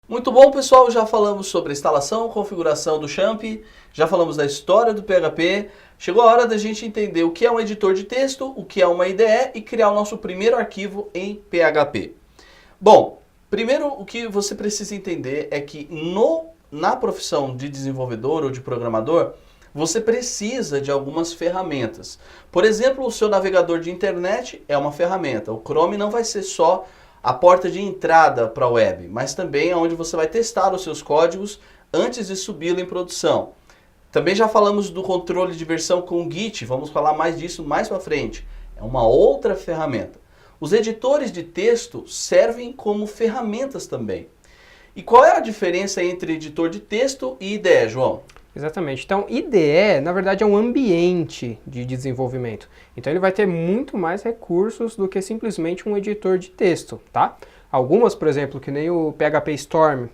Muito bom, pessoal, já falamos sobre a instalação, configuração do Champ, já falamos da história do PHP. Chegou a hora da gente entender o que é um editor de texto, o que é uma IDE e criar o nosso primeiro arquivo em PHP. Bom, primeiro o que você precisa entender é que na profissão de desenvolvedor ou de programador, você precisa de algumas ferramentas. Por exemplo, o seu navegador de internet é uma ferramenta. O Chrome não vai ser só a porta de entrada para a web, mas também é onde você vai testar os seus códigos antes de subi-lo em produção. Também já falamos do controle de versão com o Git, vamos falar mais disso mais para frente. É uma outra ferramenta. Os editores de texto servem como ferramentas também. E qual é a diferença entre editor de texto e IDE, João? Exatamente. Então, IDE, na verdade, é um ambiente de desenvolvimento. Então, ele vai ter muito mais recursos do que simplesmente um editor de texto, tá? Algumas, por exemplo, que nem o PHP Storm,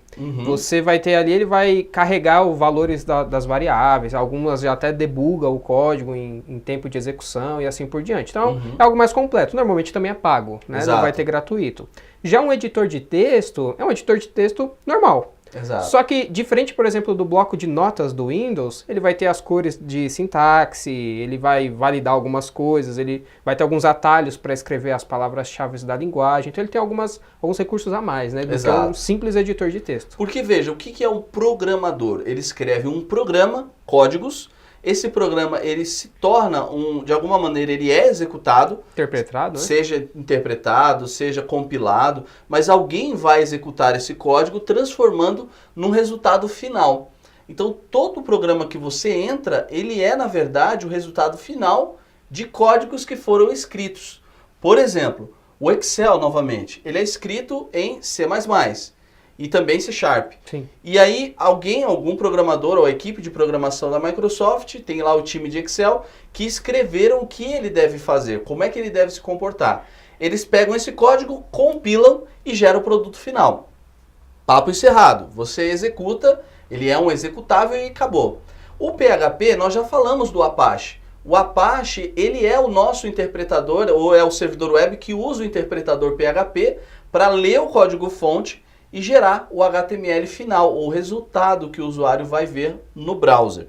você vai ter ali, ele vai carregar os valores das variáveis, algumas já até debuga o código em tempo de execução e assim por diante. Então, é algo mais completo. Normalmente também é pago, né? Exato. Não vai ter gratuito. Já um editor de texto, é um editor de texto normal. Exato. Só que, diferente, por exemplo, do bloco de notas do Windows, ele vai ter as cores de sintaxe, ele vai validar algumas coisas, ele vai ter alguns atalhos para escrever as palavras-chave da linguagem, então ele tem alguns recursos a mais, né, do que um simples editor de texto. Porque, veja, o que é um programador? Ele escreve um programa, códigos. Esse programa, ele se torna, de alguma maneira, ele é executado. Interpretado, né? Seja interpretado, seja compilado, mas alguém vai executar esse código transformando num resultado final. Então, todo programa que você entra, ele é, na verdade, o resultado final de códigos que foram escritos. Por exemplo, o Excel, novamente, ele é escrito em C++. E também C Sharp. Sim. E aí algum programador ou a equipe de programação da Microsoft, tem lá o time de Excel, que escreveram o que ele deve fazer, como é que ele deve se comportar. Eles pegam esse código, compilam e geram o produto final. Papo encerrado. Você executa, ele é um executável e acabou. O PHP, nós já falamos do Apache. O Apache, ele é o nosso interpretador, ou é o servidor web que usa o interpretador PHP para ler o código-fonte e gerar o HTML final, ou o resultado que o usuário vai ver no browser.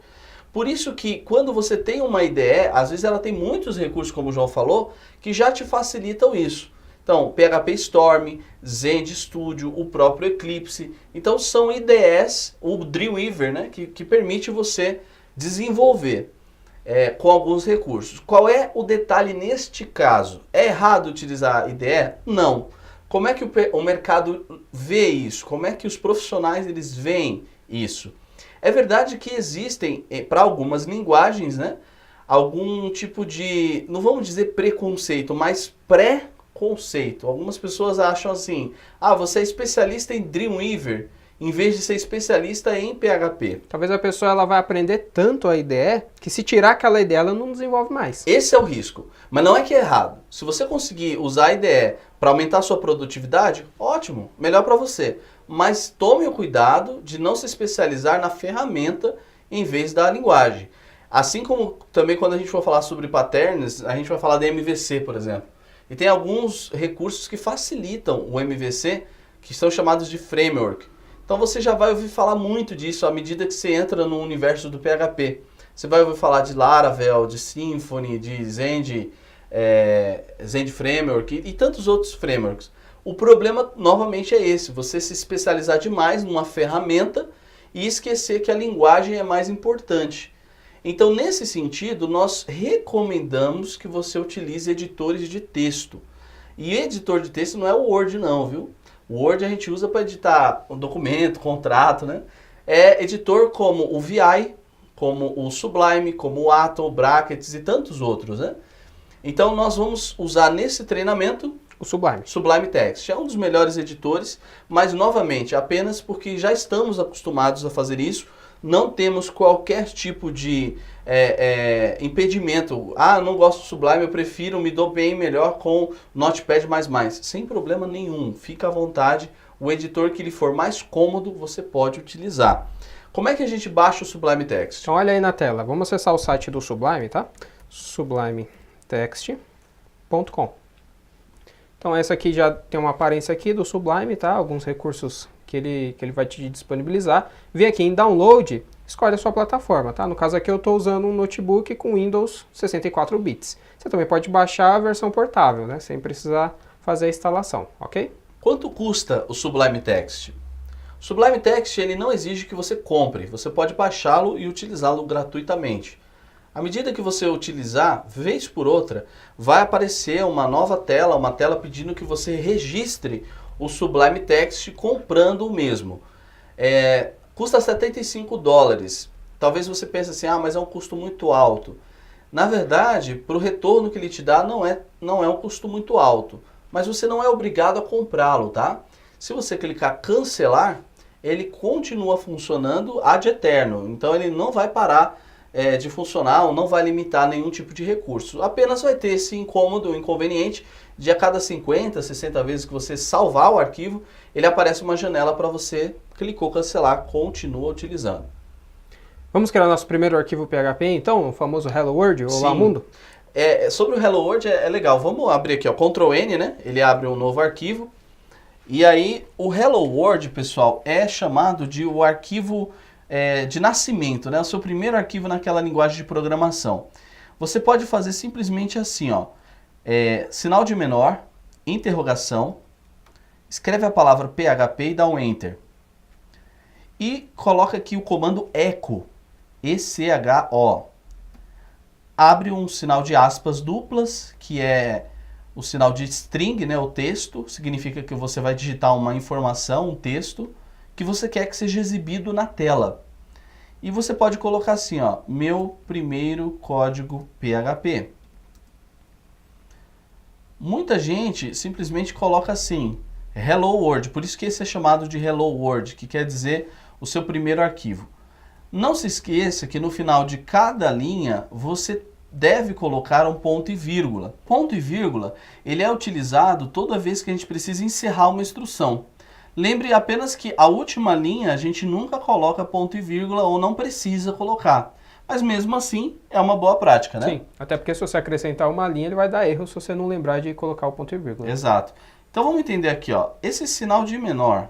Por isso que quando você tem uma IDE, às vezes ela tem muitos recursos, como o João falou, que já te facilitam isso. Então, PHP Storm, Zend Studio, o próprio Eclipse. Então são IDEs, o Dreamweaver, né, que permite você desenvolver com alguns recursos. Qual é o detalhe neste caso? É errado utilizar IDE? Não. Como é que o mercado vê isso? Como é que os profissionais eles veem isso? É verdade que existem, para algumas linguagens, né, algum tipo de, não vamos dizer preconceito, mas pré-conceito. Algumas pessoas acham assim, você é especialista em Dreamweaver, em vez de ser especialista em PHP. Talvez a pessoa ela vai aprender tanto a IDE que se tirar aquela IDE ela não desenvolve mais. Esse é o risco. Mas não é que é errado. Se você conseguir usar a IDE para aumentar a sua produtividade, ótimo, melhor para você. Mas tome o cuidado de não se especializar na ferramenta em vez da linguagem. Assim como também quando a gente for falar sobre patterns, a gente vai falar de MVC, por exemplo. E tem alguns recursos que facilitam o MVC, que são chamados de framework. Então você já vai ouvir falar muito disso à medida que você entra no universo do PHP. Você vai ouvir falar de Laravel, de Symfony, de Zend, Zend Framework e tantos outros frameworks. O problema, novamente, é esse. Você se especializar demais numa ferramenta e esquecer que a linguagem é mais importante. Então, nesse sentido, nós recomendamos que você utilize editores de texto. E editor de texto não é o Word não, viu? O Word a gente usa para editar um documento, contrato, né? É editor como o VI, como o Sublime, como o Atom, o Brackets e tantos outros, né? Então nós vamos usar nesse treinamento o Sublime. Sublime Text. É um dos melhores editores, mas novamente, apenas porque já estamos acostumados a fazer isso, não temos qualquer tipo de impedimento. Eu não gosto do Sublime, eu prefiro, me dou bem melhor com Notepad++. Sem problema nenhum, fica à vontade. O editor que lhe for mais cômodo, você pode utilizar. Como é que a gente baixa o Sublime Text? Então olha aí na tela, vamos acessar o site do Sublime, tá? sublimetext.com. Então essa aqui já tem uma aparência aqui do Sublime, tá? Alguns recursos que ele vai te disponibilizar. Vem aqui em Download, escolhe a sua plataforma, tá? No caso aqui eu estou usando um notebook com Windows 64 bits. Você também pode baixar a versão portável, né? Sem precisar fazer a instalação, ok? Quanto custa o Sublime Text? O Sublime Text ele não exige que você compre, você pode baixá-lo e utilizá-lo gratuitamente. À medida que você utilizar, vez por outra, vai aparecer uma nova tela, uma tela pedindo que você registre o Sublime Text comprando o mesmo. Custa $75. Talvez você pense assim, mas é um custo muito alto. Na verdade, para o retorno que ele te dá, não é um custo muito alto. Mas você não é obrigado a comprá-lo, tá? Se você clicar cancelar, ele continua funcionando ad eterno. Então ele não vai parar de funcionar ou não vai limitar nenhum tipo de recurso. Apenas vai ter esse incômodo, inconveniente, de a cada 50, 60 vezes que você salvar o arquivo, ele aparece uma janela para você, clicou cancelar, continua utilizando. Vamos criar nosso primeiro arquivo PHP, então, o famoso Hello World, ou Olá Mundo? Sobre o Hello World é legal, vamos abrir aqui, ó, Ctrl N, né? Ele abre um novo arquivo. E aí, o Hello World, pessoal, é chamado de o arquivo de nascimento, né? O seu primeiro arquivo naquela linguagem de programação. Você pode fazer simplesmente assim, ó, sinal de menor, interrogação, escreve a palavra PHP e dá um Enter. E coloca aqui o comando echo, E-C-H-O. Abre um sinal de aspas duplas, que é o sinal de string, né, o texto, significa que você vai digitar uma informação, um texto, que você quer que seja exibido na tela. E você pode colocar assim, ó, meu primeiro código PHP. Muita gente simplesmente coloca assim, Hello World, por isso que esse é chamado de Hello World, que quer dizer o seu primeiro arquivo. Não se esqueça que no final de cada linha você deve colocar um ponto e vírgula. Ponto e vírgula, ele é utilizado toda vez que a gente precisa encerrar uma instrução. Lembre apenas que a última linha a gente nunca coloca ponto e vírgula ou não precisa colocar. Mas mesmo assim é uma boa prática, né? Sim, até porque se você acrescentar uma linha ele vai dar erro se você não lembrar de colocar o ponto e vírgula. Exato. Então vamos entender aqui, ó, esse sinal de menor,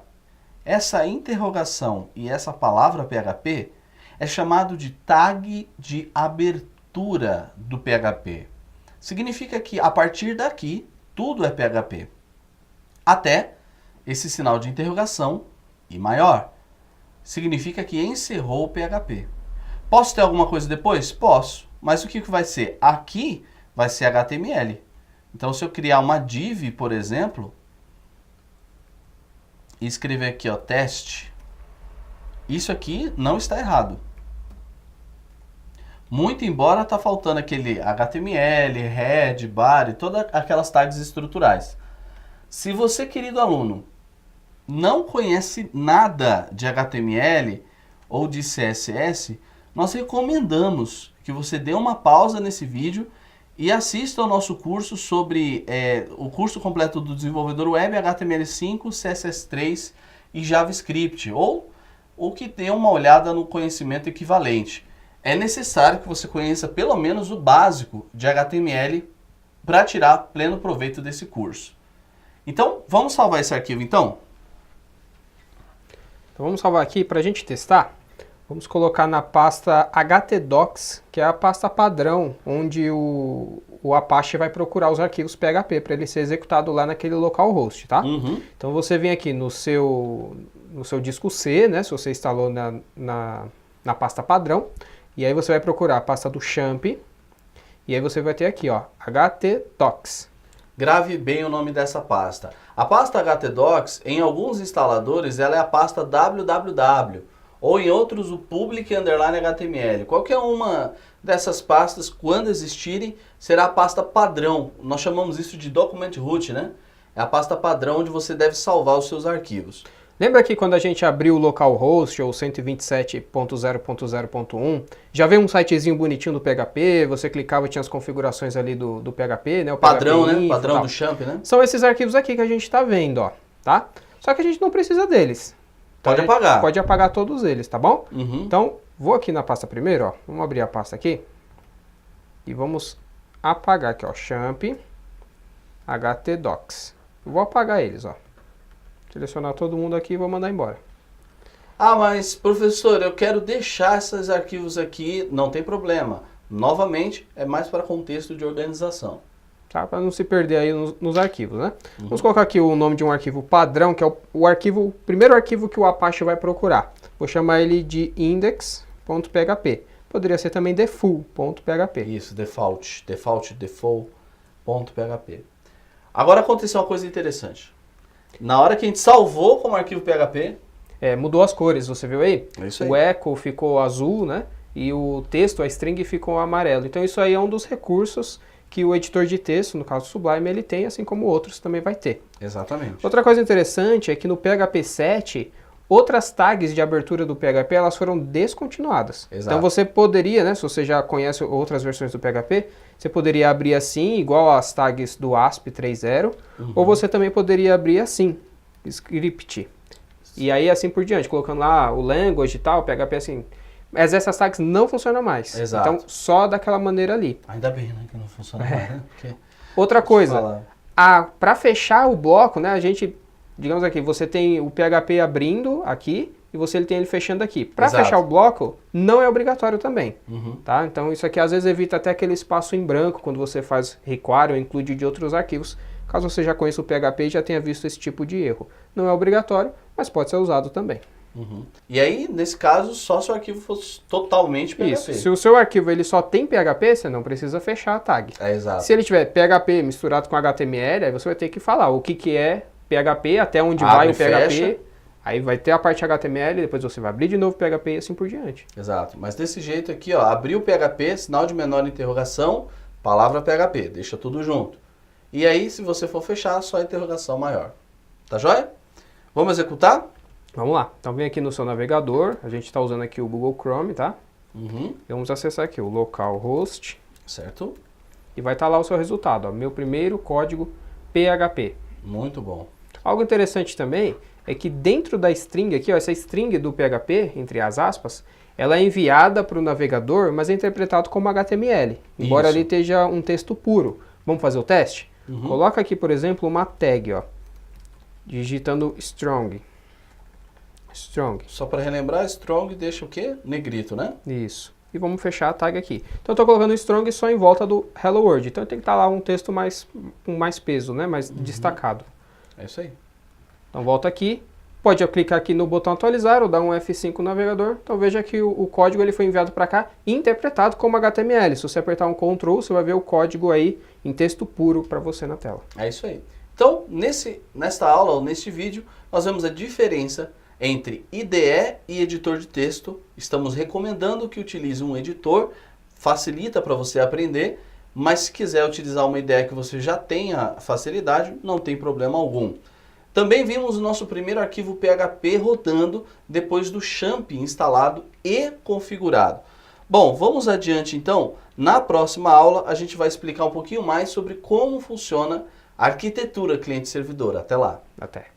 essa interrogação e essa palavra PHP é chamado de tag de abertura do PHP. Significa que a partir daqui tudo é PHP. Até esse sinal de interrogação e maior. Significa que encerrou o PHP. Posso ter alguma coisa depois? Posso. Mas o que vai ser? Aqui vai ser HTML. Então se eu criar uma div, por exemplo, e escrever aqui, ó, teste, isso aqui não está errado. Muito embora está faltando aquele HTML, head, body, todas aquelas tags estruturais. Se você, querido aluno, não conhece nada de HTML ou de CSS, nós recomendamos que você dê uma pausa nesse vídeo e assista ao nosso curso sobre o curso completo do desenvolvedor web, HTML5, CSS3 e JavaScript, ou que dê uma olhada no conhecimento equivalente. É necessário que você conheça pelo menos o básico de HTML para tirar pleno proveito desse curso. Então, vamos salvar esse arquivo então? Então vamos salvar aqui para a gente testar. Vamos colocar na pasta htdocs, que é a pasta padrão, onde o Apache vai procurar os arquivos PHP para ele ser executado lá naquele localhost, tá? Uhum. Então você vem aqui no seu disco C, né, se você instalou na pasta padrão, e aí você vai procurar a pasta do champ, e aí você vai ter aqui, ó, htdocs. Grave bem o nome dessa pasta. A pasta htdocs, em alguns instaladores, ela é a pasta www, ou em outros o public_html. Qualquer uma dessas pastas, quando existirem, será a pasta padrão. Nós chamamos isso de document root, né? É a pasta padrão onde você deve salvar os seus arquivos. Lembra que quando a gente abriu o localhost, ou 127.0.0.1, já veio um sitezinho bonitinho do PHP, você clicava e tinha as configurações ali do PHP, né? O Padrão, PHP né? info, Padrão tal. do champ, né? São esses arquivos aqui que a gente está vendo, ó, tá? Só que a gente não precisa deles. Então Pode apagar. Pode apagar todos eles, tá bom? Uhum. Então, vou aqui na pasta primeiro, ó. Vamos abrir a pasta aqui. E vamos apagar aqui, ó. Champ, htdocs. Eu vou apagar eles, ó. Selecionar todo mundo aqui e vou mandar embora. Ah, mas professor, eu quero deixar esses arquivos aqui, não tem problema. Novamente, é mais para contexto de organização. Tá? Para não se perder aí nos arquivos, né? Vamos colocar aqui o nome de um arquivo padrão, que é o primeiro arquivo que o Apache vai procurar. Vou chamar ele de index.php. Poderia ser também default.php. Isso, default.php. Agora aconteceu uma coisa interessante. Na hora que a gente salvou como arquivo PHP... mudou as cores, você viu aí? É isso aí. O echo ficou azul, né? E o texto, a string, ficou amarelo. Então isso aí é um dos recursos que o editor de texto, no caso do Sublime, ele tem, assim como outros também vai ter. Exatamente. Outra coisa interessante é que no PHP 7, outras tags de abertura do PHP, elas foram descontinuadas. Exato. Então você poderia, né, se você já conhece outras versões do PHP, você poderia abrir assim, igual as tags do ASP 3.0, ou você também poderia abrir assim, script. E aí assim por diante, colocando lá o language e tal, PHP assim. Mas essas tags não funcionam mais. Exato. Então só daquela maneira ali. Ainda bem, né, que não funciona mais, né? Porque... Outra coisa, para fechar o bloco, né, a gente, digamos aqui, você tem o PHP abrindo aqui e ele tem ele fechando aqui. Para fechar o bloco, não é obrigatório também, tá? Então isso aqui às vezes evita até aquele espaço em branco quando você faz require ou include de outros arquivos, caso você já conheça o PHP e já tenha visto esse tipo de erro. Não é obrigatório, mas pode ser usado também. E aí, nesse caso, só se o arquivo fosse totalmente PHP. Isso, se o seu arquivo ele só tem PHP, você não precisa fechar a tag. Exato. Se ele tiver PHP misturado com HTML, aí você vai ter que falar o que é PHP, até onde vai o PHP. Fecha. Aí vai ter a parte HTML, depois você vai abrir de novo o PHP e assim por diante. Exato. Mas desse jeito aqui, ó, abriu o PHP, sinal de menor interrogação, palavra PHP, deixa tudo junto. E aí, se você for fechar, só interrogação maior. Tá joia? Vamos executar? Vamos lá. Então vem aqui no seu navegador, a gente está usando aqui o Google Chrome, tá? Vamos acessar aqui o localhost. Certo. E vai estar lá o seu resultado, ó, meu primeiro código PHP. Muito bom. Algo interessante também é que dentro da string aqui, ó, essa string do PHP, entre as aspas, ela é enviada para o navegador, mas é interpretado como HTML, embora ali esteja um texto puro. Vamos fazer o teste? Coloca aqui, por exemplo, uma tag, ó, digitando strong. Só para relembrar, strong deixa o quê? Negrito, né? Isso. E vamos fechar a tag aqui. Então eu estou colocando strong só em volta do hello world. Então tem que estar lá um texto com mais peso, né? Mais destacado. É isso aí. Então volta aqui. Pode clicar aqui no botão atualizar ou dar um F5 no navegador. Então veja que o código ele foi enviado para cá interpretado como HTML. Se você apertar um Ctrl, você vai ver o código aí em texto puro para você na tela. É isso aí. Então, nesta aula, ou neste vídeo, nós vemos a diferença entre IDE e editor de texto. Estamos recomendando que utilize um editor, facilita para você aprender, mas se quiser utilizar uma IDE que você já tenha facilidade, não tem problema algum. Também vimos o nosso primeiro arquivo PHP rodando depois do XAMPP instalado e configurado. Bom, vamos adiante então. Na próxima aula a gente vai explicar um pouquinho mais sobre como funciona a arquitetura cliente-servidor. Até lá. Até.